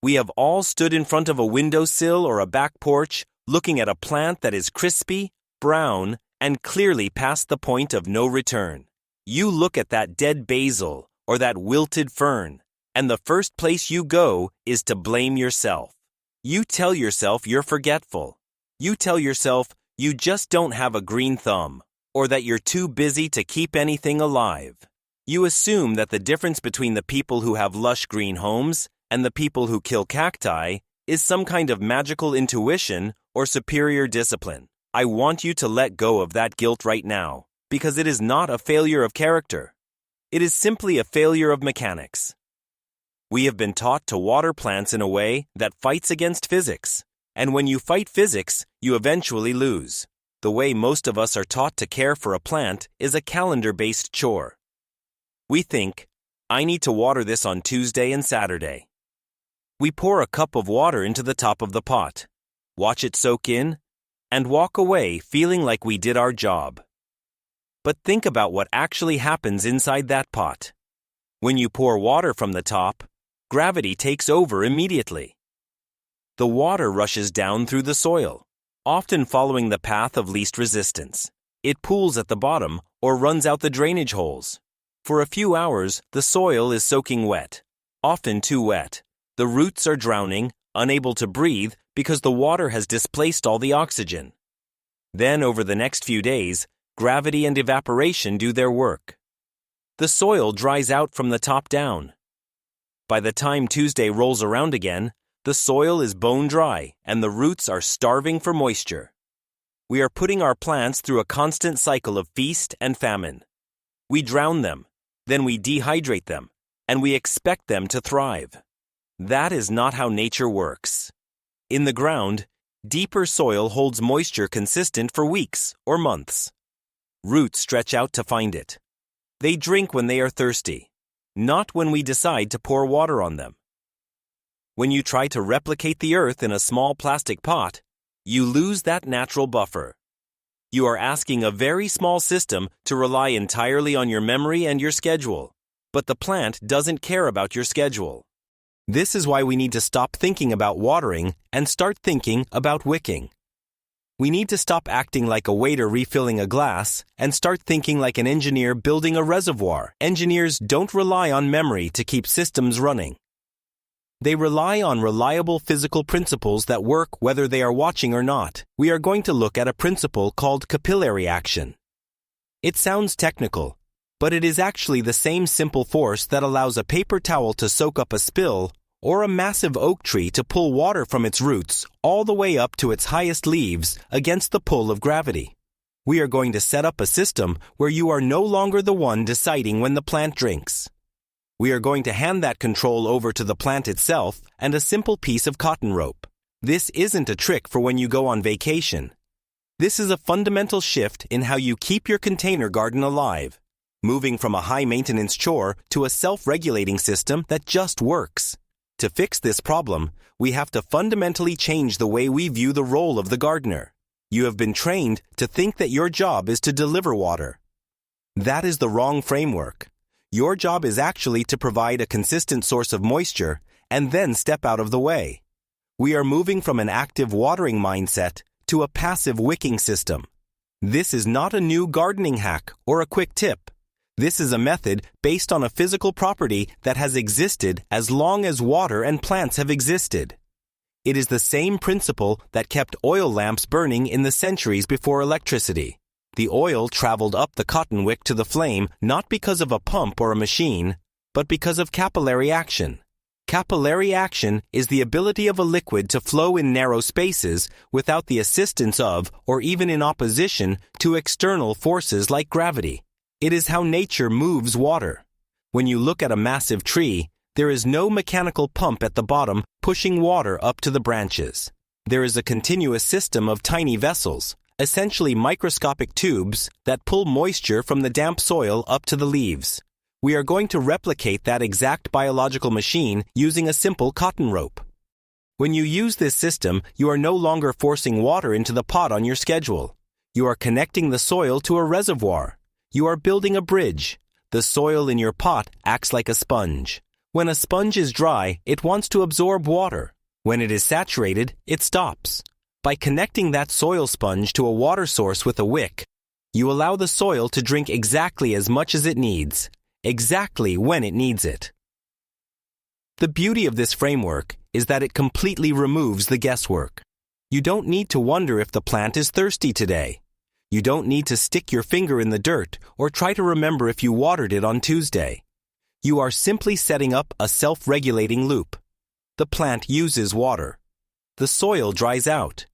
We have all stood in front of a windowsill or a back porch looking at a plant that is crispy, brown, and clearly past the point of no return. You look at that dead basil or that wilted fern, and the first place you go is to blame yourself. You tell yourself you're forgetful. You tell yourself you just don't have a green thumb, or that you're too busy to keep anything alive. You assume that the difference between the people who have lush green homes and the people who kill cacti is some kind of magical intuition or superior discipline. I want you to let go of that guilt right now, because it is not a failure of character. It is simply a failure of mechanics. We have been taught to water plants in a way that fights against physics, and when you fight physics, you eventually lose. The way most of us are taught to care for a plant is a calendar-based chore. We think, I need to water this on Tuesday and Saturday. We pour a cup of water into the top of the pot, watch it soak in, and walk away feeling like we did our job. But think about what actually happens inside that pot. When you pour water from the top, gravity takes over immediately. The water rushes down through the soil, often following the path of least resistance. It pools at the bottom or runs out the drainage holes. For a few hours, the soil is soaking wet, often too wet. The roots are drowning, unable to breathe because the water has displaced all the oxygen. Then, over the next few days, gravity and evaporation do their work. The soil dries out from the top down. By the time Tuesday rolls around again, the soil is bone dry and the roots are starving for moisture. We are putting our plants through a constant cycle of feast and famine. We drown them, then we dehydrate them, and we expect them to thrive. That is not how nature works. In the ground, deeper soil holds moisture consistent for weeks or months. Roots stretch out to find it. They drink when they are thirsty, not when we decide to pour water on them. When you try to replicate the earth in a small plastic pot, you lose that natural buffer. You are asking a very small system to rely entirely on your memory and your schedule, but the plant doesn't care about your schedule. This is why we need to stop thinking about watering and start thinking about wicking. We need to stop acting like a waiter refilling a glass and start thinking like an engineer building a reservoir. Engineers don't rely on memory to keep systems running. They rely on reliable physical principles that work whether they are watching or not. We are going to look at a principle called capillary action. It sounds technical, but it is actually the same simple force that allows a paper towel to soak up a spill or a massive oak tree to pull water from its roots all the way up to its highest leaves against the pull of gravity. We are going to set up a system where you are no longer the one deciding when the plant drinks. We are going to hand that control over to the plant itself and a simple piece of cotton rope. This isn't a trick for when you go on vacation. This is a fundamental shift in how you keep your container garden alive, moving from a high-maintenance chore to a self-regulating system that just works. To fix this problem, we have to fundamentally change the way we view the role of the gardener. You have been trained to think that your job is to deliver water. That is the wrong framework. Your job is actually to provide a consistent source of moisture and then step out of the way. We are moving from an active watering mindset to a passive wicking system. This is not a new gardening hack or a quick tip. This is a method based on a physical property that has existed as long as water and plants have existed. It is the same principle that kept oil lamps burning in the centuries before electricity. The oil traveled up the cotton wick to the flame not because of a pump or a machine, but because of capillary action. Capillary action is the ability of a liquid to flow in narrow spaces without the assistance of or even in opposition to external forces like gravity. It is how nature moves water. When you look at a massive tree, there is no mechanical pump at the bottom pushing water up to the branches. There is a continuous system of tiny vessels, essentially microscopic tubes that pull moisture from the damp soil up to the leaves. We are going to replicate that exact biological machine using a simple cotton rope. When you use this system, you are no longer forcing water into the pot on your schedule. You are connecting the soil to a reservoir. You are building a bridge. The soil in your pot acts like a sponge. When a sponge is dry, it wants to absorb water. When it is saturated, it stops. By connecting that soil sponge to a water source with a wick, you allow the soil to drink exactly as much as it needs, exactly when it needs it. The beauty of this framework is that it completely removes the guesswork. You don't need to wonder if the plant is thirsty today. You don't need to stick your finger in the dirt or try to remember if you watered it on Tuesday. You are simply setting up a self-regulating loop. The plant uses water. The soil dries out.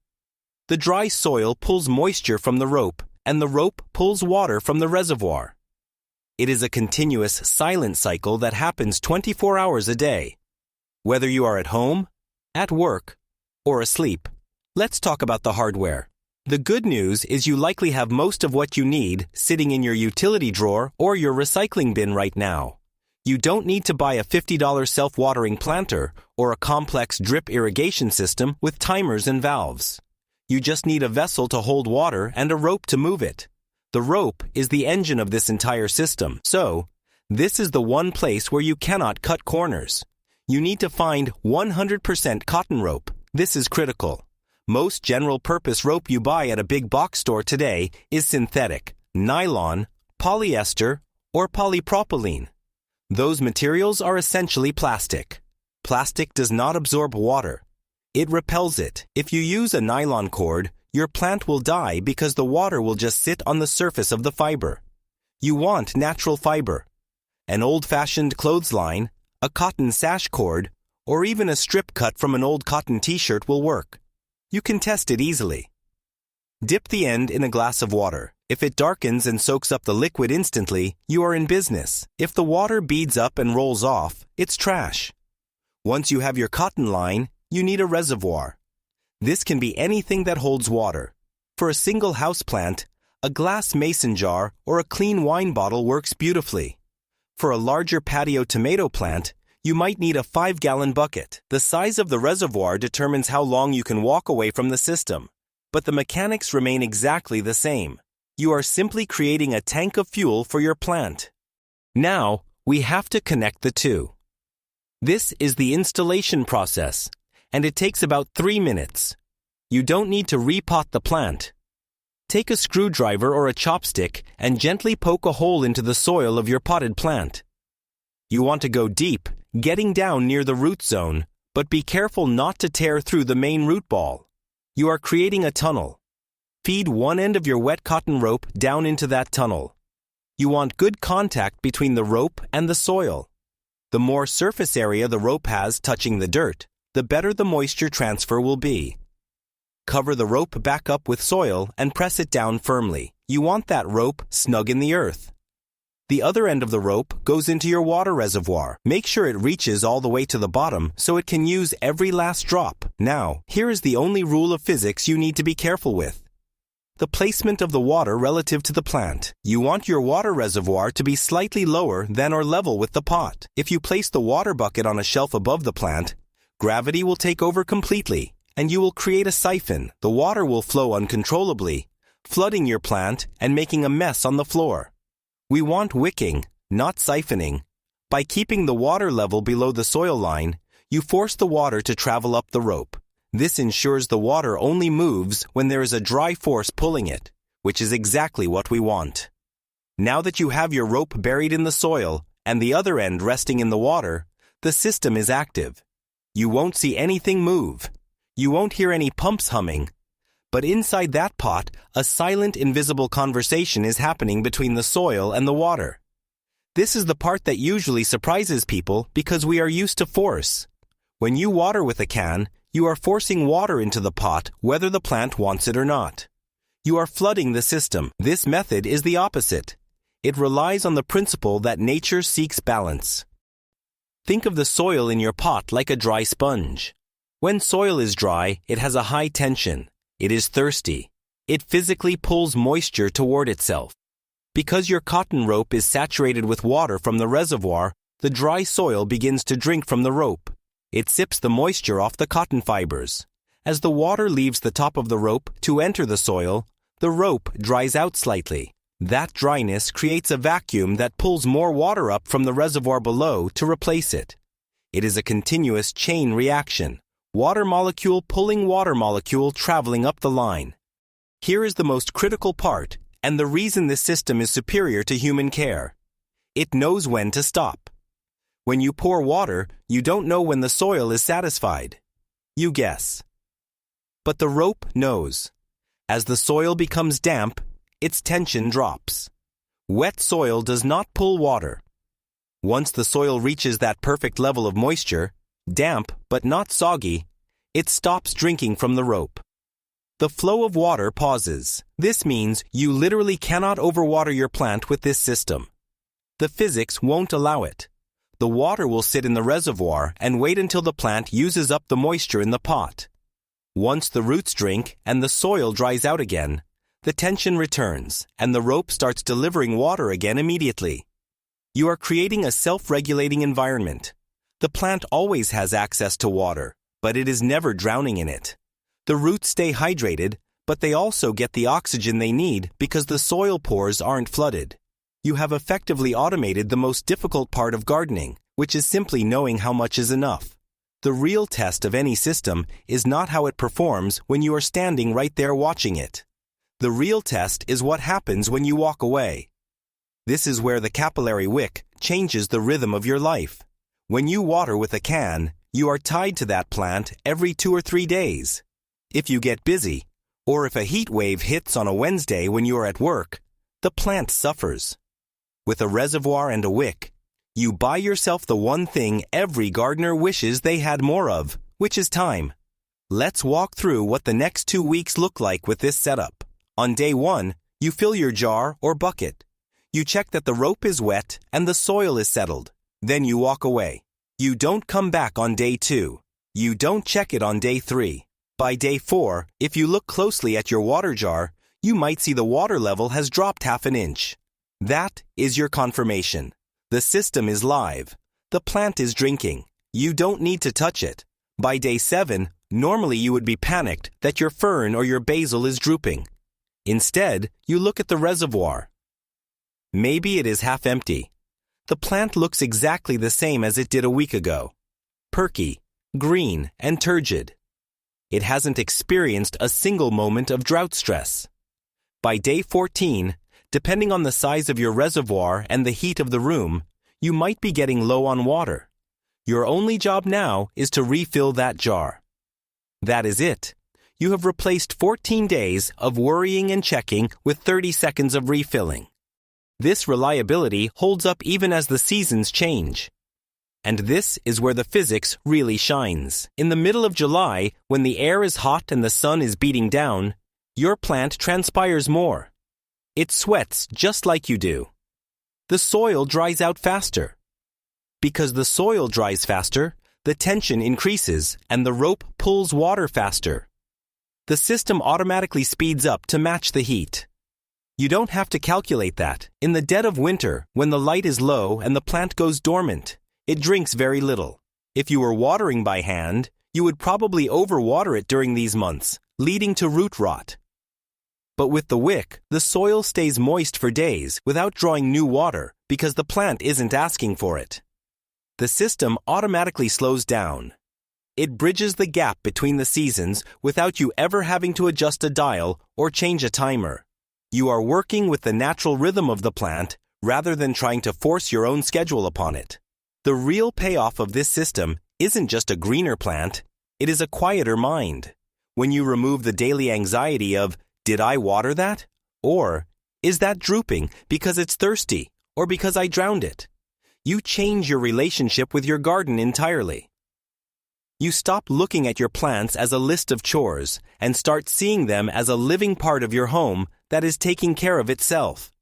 The dry soil pulls moisture from the rope, and the rope pulls water from the reservoir. It is a continuous silent cycle that happens 24 hours a day. Whether you are at home, at work, or asleep. Let's talk about the hardware. The good news is you likely have most of what you need sitting in your utility drawer or your recycling bin right now. You don't need to buy a $50 self-watering planter or a complex drip irrigation system with timers and valves. You just need a vessel to hold water and a rope to move it. The rope is the engine of this entire system. So, this is the one place where you cannot cut corners. You need to find 100% cotton rope. This is critical. Most general-purpose rope you buy at a big box store today is synthetic, nylon, polyester, or polypropylene. Those materials are essentially plastic. Plastic does not absorb water. It repels it. If you use a nylon cord, your plant will die because the water will just sit on the surface of the fiber. You want natural fiber. An old-fashioned clothesline, a cotton sash cord, or even a strip cut from an old cotton t-shirt will work. You can test it easily. Dip the end in a glass of water. If it darkens and soaks up the liquid instantly, you are in business. If the water beads up and rolls off, it's trash. Once you have your cotton line, you need a reservoir. This can be anything that holds water. For a single houseplant, a glass mason jar or a clean wine bottle works beautifully. For a larger patio tomato plant, you might need a 5-gallon bucket. The size of the reservoir determines how long you can walk away from the system, but the mechanics remain exactly the same. You are simply creating a tank of fuel for your plant. Now, we have to connect the two. This is the installation process, and it takes about 3 minutes. You don't need to repot the plant. Take a screwdriver or a chopstick and gently poke a hole into the soil of your potted plant. You want to go deep, getting down near the root zone, but be careful not to tear through the main root ball. You are creating a tunnel. Feed one end of your wet cotton rope down into that tunnel. You want good contact between the rope and the soil. The more surface area the rope has touching the dirt, the better the moisture transfer will be. Cover the rope back up with soil and press it down firmly. You want that rope snug in the earth. The other end of the rope goes into your water reservoir. Make sure it reaches all the way to the bottom so it can use every last drop. Now, here is the only rule of physics you need to be careful with. The placement of the water relative to the plant. You want your water reservoir to be slightly lower than or level with the pot. If you place the water bucket on a shelf above the plant, gravity will take over completely, and you will create a siphon. The water will flow uncontrollably, flooding your plant and making a mess on the floor. We want wicking, not siphoning. By keeping the water level below the soil line, you force the water to travel up the rope. This ensures the water only moves when there is a dry force pulling it, which is exactly what we want. Now that you have your rope buried in the soil and the other end resting in the water, the system is active. You won't see anything move. You won't hear any pumps humming. But inside that pot, a silent, invisible conversation is happening between the soil and the water. This is the part that usually surprises people because we are used to force. When you water with a can, you are forcing water into the pot whether the plant wants it or not. You are flooding the system. This method is the opposite. It relies on the principle that nature seeks balance. Think of the soil in your pot like a dry sponge. When soil is dry, it has a high tension. It is thirsty. It physically pulls moisture toward itself. Because your cotton rope is saturated with water from the reservoir, the dry soil begins to drink from the rope. It sips the moisture off the cotton fibers. As the water leaves the top of the rope to enter the soil, the rope dries out slightly. That dryness creates a vacuum that pulls more water up from the reservoir below to replace it. It is a continuous chain reaction. Water molecule pulling water molecule traveling up the line. Here is the most critical part, and the reason this system is superior to human care. It knows when to stop. When you pour water, you don't know when the soil is satisfied. You guess. But the rope knows. As the soil becomes damp, its tension drops. Wet soil does not pull water. Once the soil reaches that perfect level of moisture, damp but not soggy, it stops drinking from the rope. The flow of water pauses. This means you literally cannot overwater your plant with this system. The physics won't allow it. The water will sit in the reservoir and wait until the plant uses up the moisture in the pot. Once the roots drink and the soil dries out again, the tension returns and the rope starts delivering water again immediately. You are creating a self-regulating environment. The plant always has access to water, but it is never drowning in it. The roots stay hydrated, but they also get the oxygen they need because the soil pores aren't flooded. You have effectively automated the most difficult part of gardening, which is simply knowing how much is enough. The real test of any system is not how it performs when you are standing right there watching it. The real test is what happens when you walk away. This is where the capillary wick changes the rhythm of your life. When you water with a can, you are tied to that plant every 2 or 3 days. If you get busy, or if a heat wave hits on a Wednesday when you are at work, the plant suffers. With a reservoir and a wick, you buy yourself the one thing every gardener wishes they had more of, which is time. Let's walk through what the next 2 weeks look like with this setup. On day 1, you fill your jar or bucket. You check that the rope is wet and the soil is settled. Then you walk away. You don't come back on day 2. You don't check it on day 3. By day 4, if you look closely at your water jar, you might see the water level has dropped half an inch. That is your confirmation. The system is live. The plant is drinking. You don't need to touch it. By day 7, normally you would be panicked that your fern or your basil is drooping. Instead, you look at the reservoir. Maybe it is half empty. The plant looks exactly the same as it did a week ago. Perky, green, and turgid. It hasn't experienced a single moment of drought stress. By day 14, depending on the size of your reservoir and the heat of the room, you might be getting low on water. Your only job now is to refill that jar. That is it. You have replaced 14 days of worrying and checking with 30 seconds of refilling. This reliability holds up even as the seasons change. And this is where the physics really shines. In the middle of July, when the air is hot and the sun is beating down, your plant transpires more. It sweats just like you do. The soil dries out faster. Because the soil dries faster, the tension increases and the rope pulls water faster. The system automatically speeds up to match the heat. You don't have to calculate that. In the dead of winter, when the light is low and the plant goes dormant, it drinks very little. If you were watering by hand, you would probably overwater it during these months, leading to root rot. But with the wick, the soil stays moist for days without drawing new water because the plant isn't asking for it. The system automatically slows down. It bridges the gap between the seasons without you ever having to adjust a dial or change a timer. You are working with the natural rhythm of the plant rather than trying to force your own schedule upon it. The real payoff of this system isn't just a greener plant, it is a quieter mind. When you remove the daily anxiety of, did I water that? Or, is that drooping because it's thirsty or because I drowned it? You change your relationship with your garden entirely. You stop looking at your plants as a list of chores and start seeing them as a living part of your home that is taking care of itself.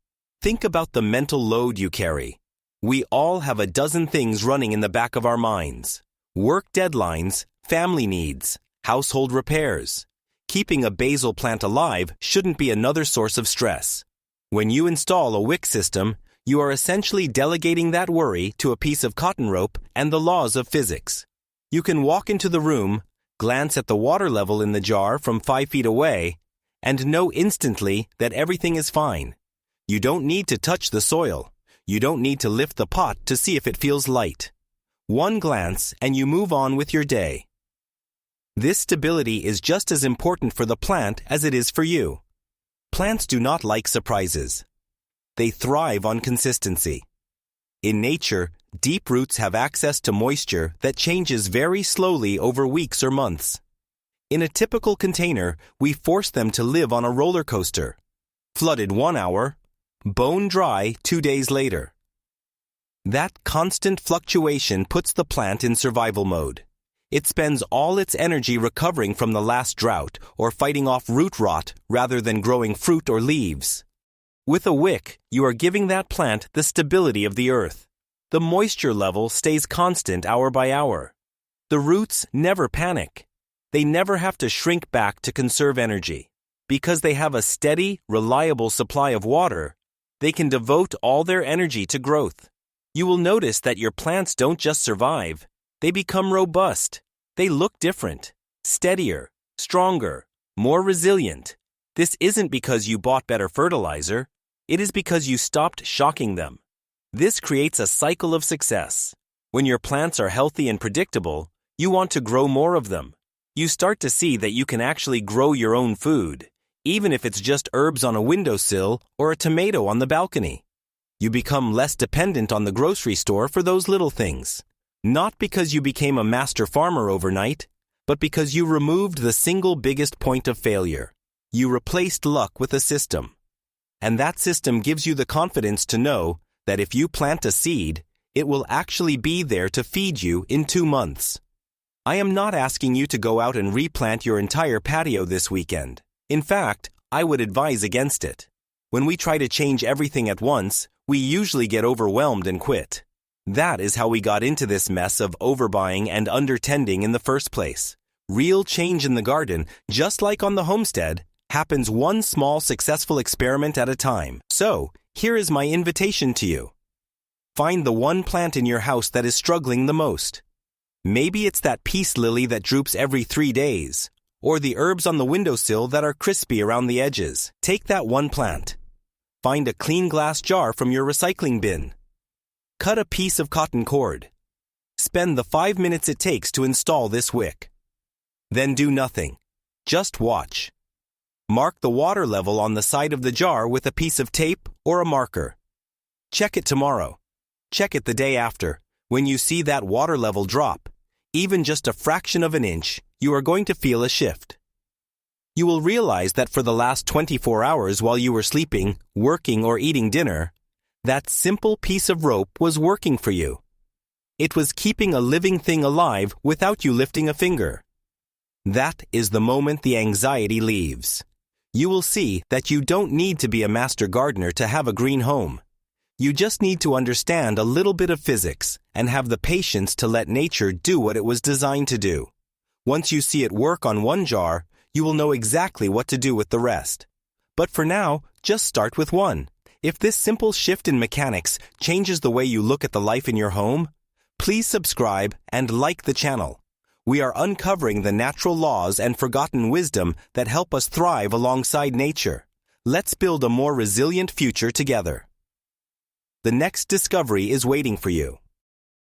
Think about the mental load you carry. We all have a dozen things running in the back of our minds. Work deadlines, family needs, household repairs. Keeping a basil plant alive shouldn't be another source of stress. When you install a wick system, you are essentially delegating that worry to a piece of cotton rope and the laws of physics. You can walk into the room, glance at the water level in the jar from 5 feet away, and know instantly that everything is fine. You don't need to touch the soil. You don't need to lift the pot to see if it feels light. One glance and you move on with your day. This stability is just as important for the plant as it is for you. Plants do not like surprises. They thrive on consistency. In nature, deep roots have access to moisture that changes very slowly over weeks or months. In a typical container, we force them to live on a roller coaster. Flooded 1 hour, bone dry 2 days later. That constant fluctuation puts the plant in survival mode. It spends all its energy recovering from the last drought or fighting off root rot rather than growing fruit or leaves. With a wick, you are giving that plant the stability of the earth. The moisture level stays constant hour by hour. The roots never panic. They never have to shrink back to conserve energy. Because they have a steady, reliable supply of water, they can devote all their energy to growth. You will notice that your plants don't just survive, they become robust. They look different, steadier, stronger, more resilient. This isn't because you bought better fertilizer. It is because you stopped shocking them. This creates a cycle of success. When your plants are healthy and predictable, you want to grow more of them. You start to see that you can actually grow your own food, even if it's just herbs on a windowsill or a tomato on the balcony. You become less dependent on the grocery store for those little things. Not because you became a master farmer overnight, but because you removed the single biggest point of failure. You replaced luck with a system. And that system gives you the confidence to know that if you plant a seed, it will actually be there to feed you in 2 months. I am not asking you to go out and replant your entire patio this weekend. In fact, I would advise against it. When we try to change everything at once, we usually get overwhelmed and quit. That is how we got into this mess of overbuying and undertending in the first place. Real change in the garden, just like on the homestead, happens one small successful experiment at a time. So, here is my invitation to you. Find the one plant in your house that is struggling the most. Maybe it's that peace lily that droops every 3 days, or the herbs on the windowsill that are crispy around the edges. Take that one plant. Find a clean glass jar from your recycling bin. Cut a piece of cotton cord. Spend the 5 minutes it takes to install this wick. Then do nothing. Just watch. Mark the water level on the side of the jar with a piece of tape or a marker. Check it tomorrow. Check it the day after. When you see that water level drop, even just a fraction of an inch, you are going to feel a shift. You will realize that for the last 24 hours while you were sleeping, working, or eating dinner, that simple piece of rope was working for you. It was keeping a living thing alive without you lifting a finger. That is the moment the anxiety leaves. You will see that you don't need to be a master gardener to have a green home. You just need to understand a little bit of physics and have the patience to let nature do what it was designed to do. Once you see it work on one jar, you will know exactly what to do with the rest. But for now, just start with one. If this simple shift in mechanics changes the way you look at the life in your home, please subscribe and like the channel. We are uncovering the natural laws and forgotten wisdom that help us thrive alongside nature. Let's build a more resilient future together. The next discovery is waiting for you.